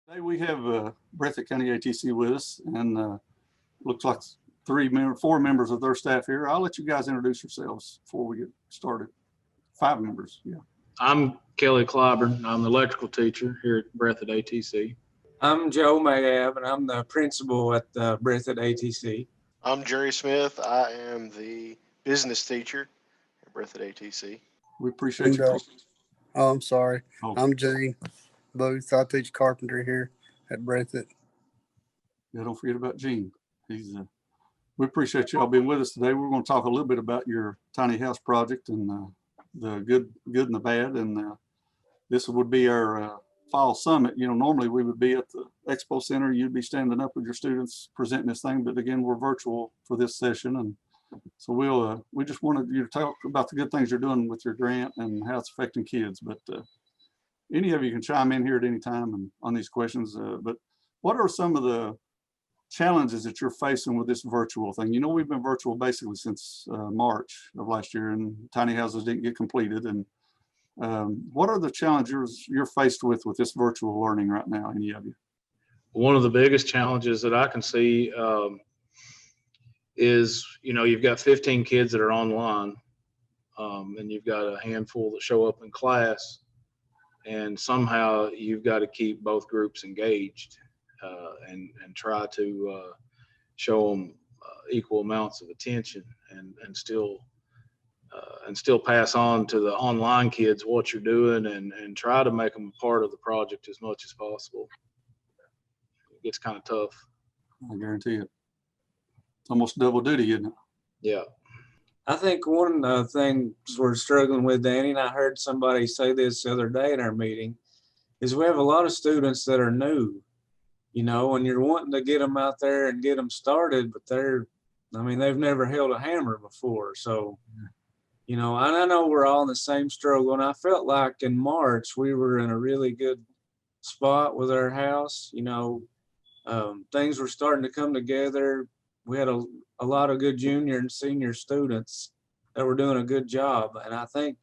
Today we have Breathitt County ATC with us, and looks like four members of their staff here. I'll let you guys introduce yourselves before we get started. 5 members, yeah. I'm Kelly Clyburn. I'm the electrical teacher here at Breathitt ATC. I'm Joe Mayab, and I'm the principal at Breathitt ATC. I'm Jerry Smith. I am the business teacher at Breathitt ATC. We appreciate you. Oh, I'm sorry. Oh. I'm Gene Booth. I teach carpentry here at Breathitt. Yeah, don't forget about Gene. We appreciate y'all being with us today. We're going to talk a little bit about your tiny house project and the good and the bad. And this would be our fall summit. You know, normally we would be at the expo center. You'd be standing up with your students presenting this thing, but again, we're virtual for this session. And so we just wanted you to talk about the good things you're doing with your grant and how it's affecting kids. But any of you can chime in here at any time and on these questions. But what are some of the challenges that you're facing with this virtual thing? You know, we've been virtual basically since March of last year, and tiny houses didn't get completed. And what are the challenges you're faced with this virtual learning right now, any of you? One of the biggest challenges that I can see is, you know, you've got 15 kids that are online, and you've got a handful that show up in class, and somehow you've got to keep both groups engaged and try to show them equal amounts of attention and still pass on to the online kids what you're doing and try to make them a part of the project as much as possible. It gets kind of tough. I guarantee it. It's almost double duty, isn't it? Yeah. I think one thing we're struggling with, Danny, and I heard somebody say this the other day in our meeting, is we have a lot of students that are new, you know, and you're wanting to get them out there and get them started, but they've never held a hammer before. So, you know, and I know we're all in the same struggle. And I felt like in March, we were in a really good spot with our house. You know, things were starting to come together. We had a lot of good junior and senior students that were doing a good job. And I think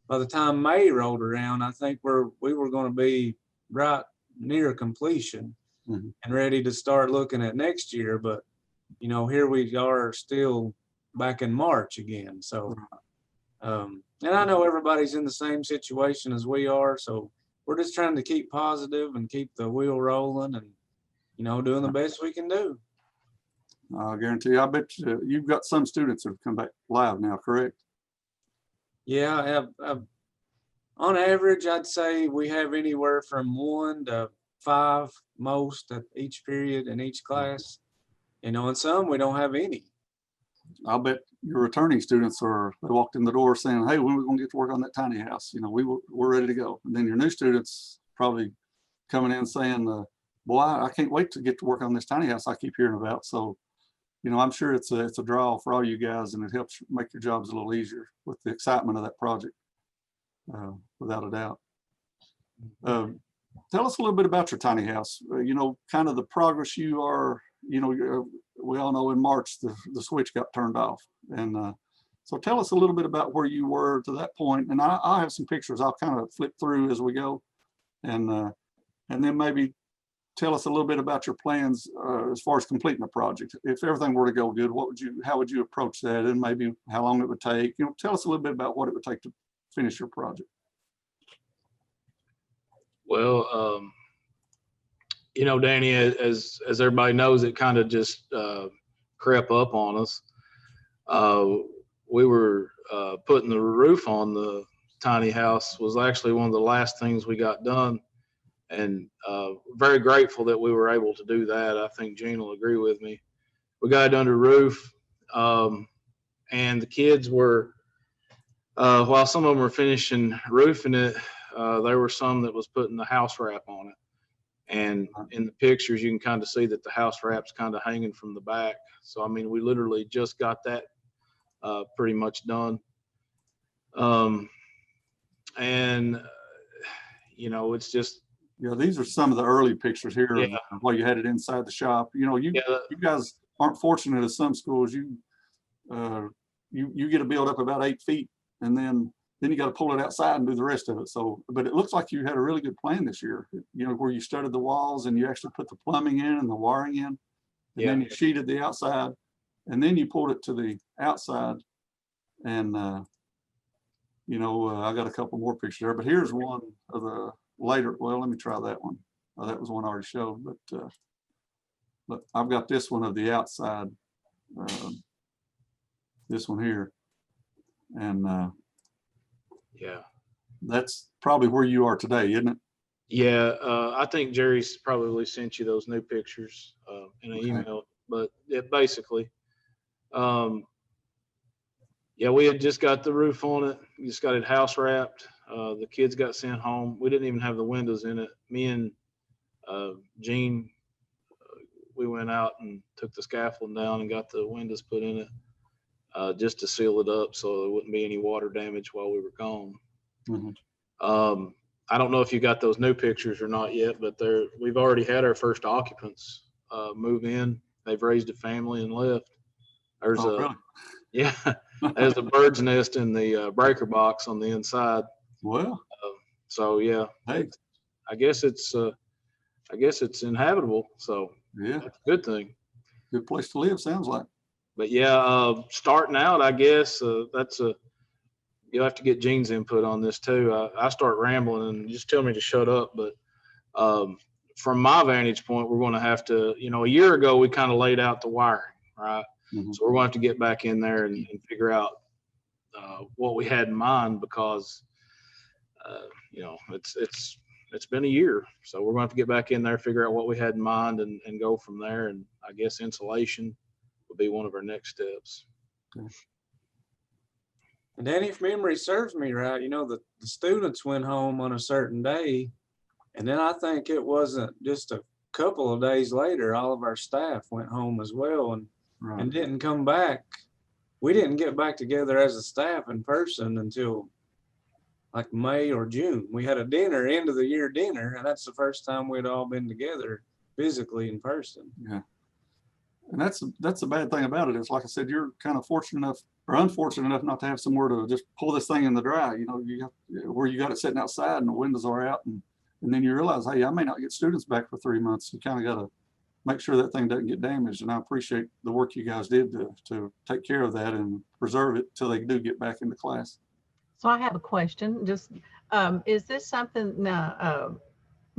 by the time May rolled around, I think we were going to be right near completion and ready to start looking at next year. But, you know, here we are still back in March again. So, and I know everybody's in the same situation as we are. So we're just trying to keep positive and keep the wheel rolling and, you know, doing the best we can do. I guarantee you, I bet you've got some students that have come back live now, correct? Yeah, on average, I'd say we have anywhere from 1 to 5 most at each period in each class. You know, and some we don't have any. I'll bet your returning students they walked in the door saying, hey, when are we going to get to work on that tiny house? You know, we're ready to go. And then your new students probably coming in saying, boy, I can't wait to get to work on this tiny house I keep hearing about. So, you know, I'm sure it's a draw for all you guys, and it helps make your jobs a little easier with the excitement of that project, without a doubt. Tell us a little bit about your tiny house. You know, kind of the progress you are. You know, we all know in March the switch got turned off, and so tell us a little bit about where you were to that point. And I'll have some pictures I'll kind of flip through as we go, and then maybe tell us a little bit about your plans as far as completing the project. If everything were to go good, how would you approach that, and maybe how long it would take? You know, tell us a little bit about what it would take to finish your project. Well, you know, Danny, as everybody knows, it kind of just crept up on us. We were putting the roof on the tiny house was actually one of the last things we got done. And very grateful that we were able to do that. I think Gene will agree with me. We got it under roof, and the kids were, while some of them were finishing roofing it, there were some that was putting the house wrap on it. And in the pictures, you can kind of see that the house wrap's kind of hanging from the back. So, I mean, we literally just got that pretty much done. And, you know, it's just, yeah, these are some of the early pictures here yeah. While you had it inside the shop. You know, you guys aren't fortunate as some schools. You get a build up about 8 feet, and then then you got to pull it outside and do the rest of it. So, but it looks like you had a really good plan this year, you know, where you studded the walls and you actually put the plumbing in and the wiring in, and Yeah. then you sheeted the outside, and then you pulled it to the outside. And, you know, I got a couple more pictures there, but here's one of the later. Well, let me try that one. Oh, that was one I already showed, but I've got this one of the outside, this one here. And Yeah. that's probably where you are today, isn't it? Yeah. I think Jerry's probably sent you those new pictures in an Okay. email, but yeah, basically, yeah, we had just got the roof on it. We just got it house wrapped. The kids got sent home. We didn't even have the windows in it. Me and Gene, we went out and took the scaffolding down and got the windows put in it just to seal it up so there wouldn't be any water damage while we were gone. Mhm. I don't know if you got those new pictures or not yet, but we've already had our first occupants move in. They've raised a family and left. There's Oh, really? Yeah, there's a bird's nest in the breaker box on the inside. Well, So yeah, hey, I guess it's inhabitable. So yeah, that's a good thing. good place to live, sounds like. But yeah, starting out, I guess you'll have to get Gene's input on this too. I start rambling and just tell me to shut up. But from my vantage point, we're going to have to, you know, a year ago, we kind of laid out the wiring, right? Mhm. So we're going to have to get back in there and figure out what we had in mind because, you know, it's been a year. So we're going to have to get back in there, figure out what we had in mind and go from there. And I guess insulation will be one of our next steps. Okay. And Danny, if memory serves me right, you know, the students went home on a certain day. And then I think it wasn't just a couple of days later, all of our staff went home as well and Right. didn't come back. We didn't get back together as a staff in person until like May or June. We had a dinner, end of the year dinner, and that's the first time we'd all been together physically in person. Yeah. And that's the bad thing about it is, like I said, you're kind of fortunate enough or unfortunate enough not to have somewhere to just pull this thing in the dry. You know, you have where you got it sitting outside and the windows are out, and then you realize, hey, I may not get students back for 3 months. You kind of got to make sure that thing doesn't get damaged. And I appreciate the work you guys did to take care of that and preserve it till they do get back into class. So I have a question. Just is this something now?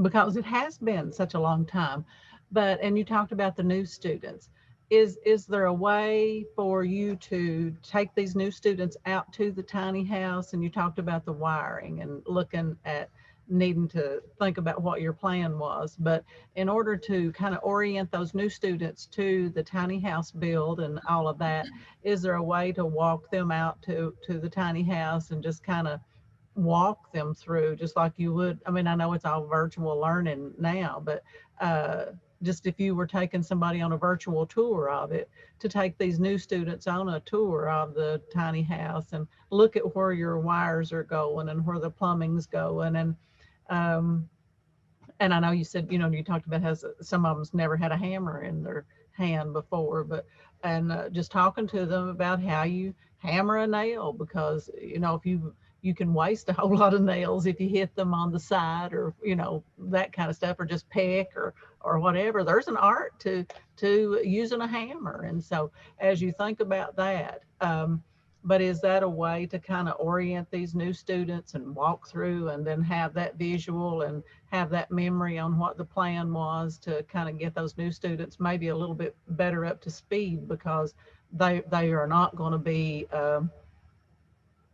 Because it has been such a long time, and you talked about the new students. Is there a way for you to take these new students out to the tiny house? And you talked about the wiring and looking at needing to think about what your plan was, but in order to kind of orient those new students to the tiny house build and all of that, is there a way to walk them out to the tiny house and just kind of walk them through just like you would? I mean, I know it's all virtual learning now, but just if you were taking somebody on a virtual tour of it, to take these new students on a tour of the tiny house and look at where your wires are going and where the plumbing's going. And I know you said, you know, you talked about how some of them's never had a hammer in their hand before, but just talking to them about how you hammer a nail, because, you know, if you can waste a whole lot of nails if you hit them on the side, or, you know, that kind of stuff, or just peck or whatever. There's an art to using a hammer. And so as you think about that, but is that a way to kind of orient these new students and walk through and then have that visual and have that memory on what the plan was to kind of get those new students maybe a little bit better up to speed, because they are not going to be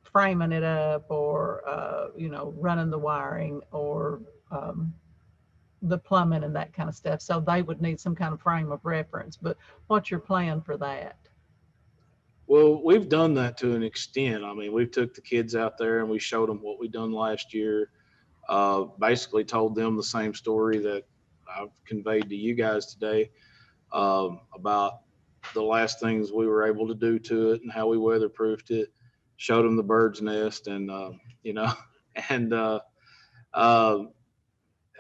framing it up or, you know, running the wiring or the plumbing and that kind of stuff. So they would need some kind of frame of reference. But what's your plan for that? Well, we've done that to an extent. I mean, we took the kids out there and we showed them what we done last year. Basically told them the same story that I've conveyed to you guys today about the last things we were able to do to it and how we weatherproofed it. Showed them the bird's nest, and you know, and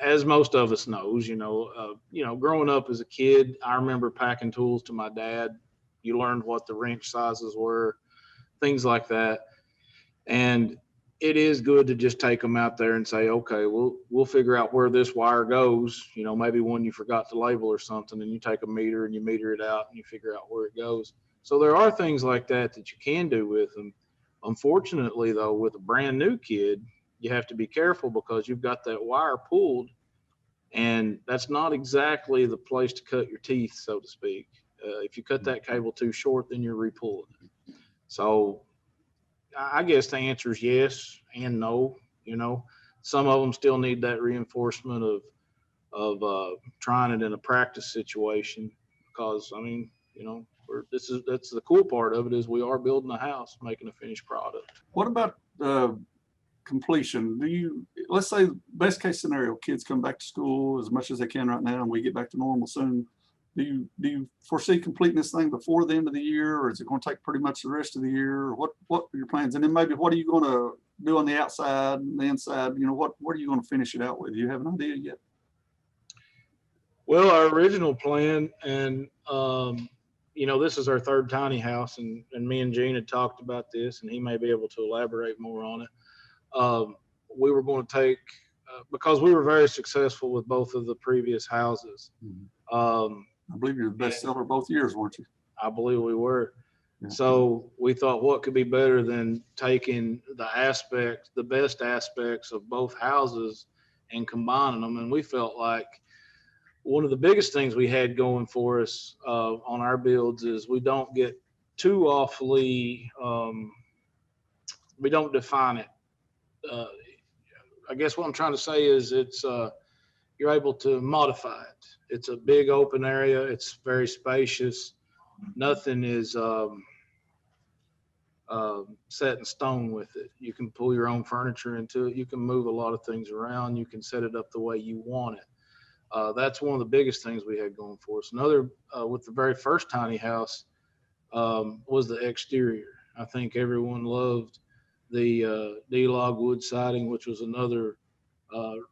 as most of us knows, you know, growing up as a kid, I remember packing tools to my dad. You learned what the wrench sizes were, things like that. And it is good to just take them out there and say, okay, we'll figure out where this wire goes. You know, maybe one you forgot to label or something, and you take a meter and you meter it out and you figure out where it goes. So there are things like that that you can do with them. Unfortunately, though, with a brand new kid, you have to be careful because you've got that wire pulled, and that's not exactly the place to cut your teeth, so to speak. If you cut that cable too short, then you're repulling it. So I guess the answer is yes and no. You know, some of them still need that reinforcement of trying it in a practice situation, because I mean, you know, that's the cool part of it, is we are building a house, making a finished product. What about completion? Let's say best case scenario, kids come back to school as much as they can right now and we get back to normal soon. Do you foresee completing this thing before the end of the year, or is it going to take pretty much the rest of the year? Or what are your plans? And then maybe what are you going to do on the outside and the inside? You know, what are you going to finish it out with? Do you have an idea yet? Well, our original plan, and you know, this is our third tiny house, and me and Gene had talked about this, and he may be able to elaborate more on it. We were going to take, because we were very successful with both of the previous houses. I believe you're the best seller both years, weren't you? I believe we were. Yeah. So we thought, what could be better than taking the best aspects of both houses and combining them? And we felt like one of the biggest things we had going for us on our builds is we don't get too awfully, we don't define it. I guess what I'm trying to say is you're able to modify it. It's a big open area. It's very spacious. Nothing is set in stone with it. You can pull your own furniture into it. You can move a lot of things around. You can set it up the way you want it. That's one of the biggest things we had going for us. Another, with the very first tiny house, was the exterior. I think everyone loved the D-log wood siding, which was another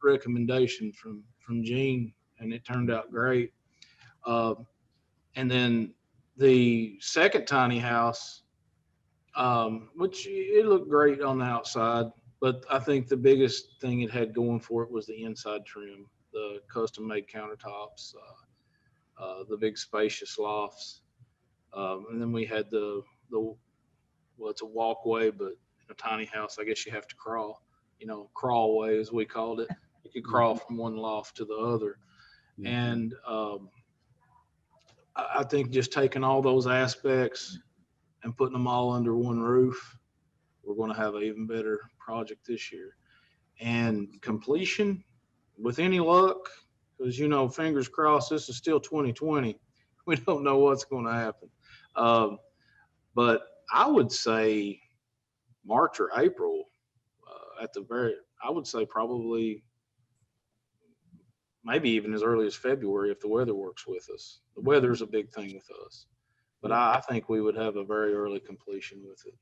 recommendation from Gene, and it turned out great. And then the second tiny house, which it looked great on the outside, but I think the biggest thing it had going for it was the inside trim, the custom made countertops, the big spacious lofts. And then we had well, it's a walkway, but in a tiny house, I guess you have to crawl, you know, crawlway as we called it. You could crawl from one loft to the other. And I think just taking all those aspects and putting them all under one roof, we're going to have an even better project this year. And completion, with any luck, because, you know, fingers crossed, this is still 2020. We don't know what's going to happen. But I would say March or April I would say probably maybe even as early as February if the weather works with us. The weather is a big thing with us. But I think we would have a very early completion with it.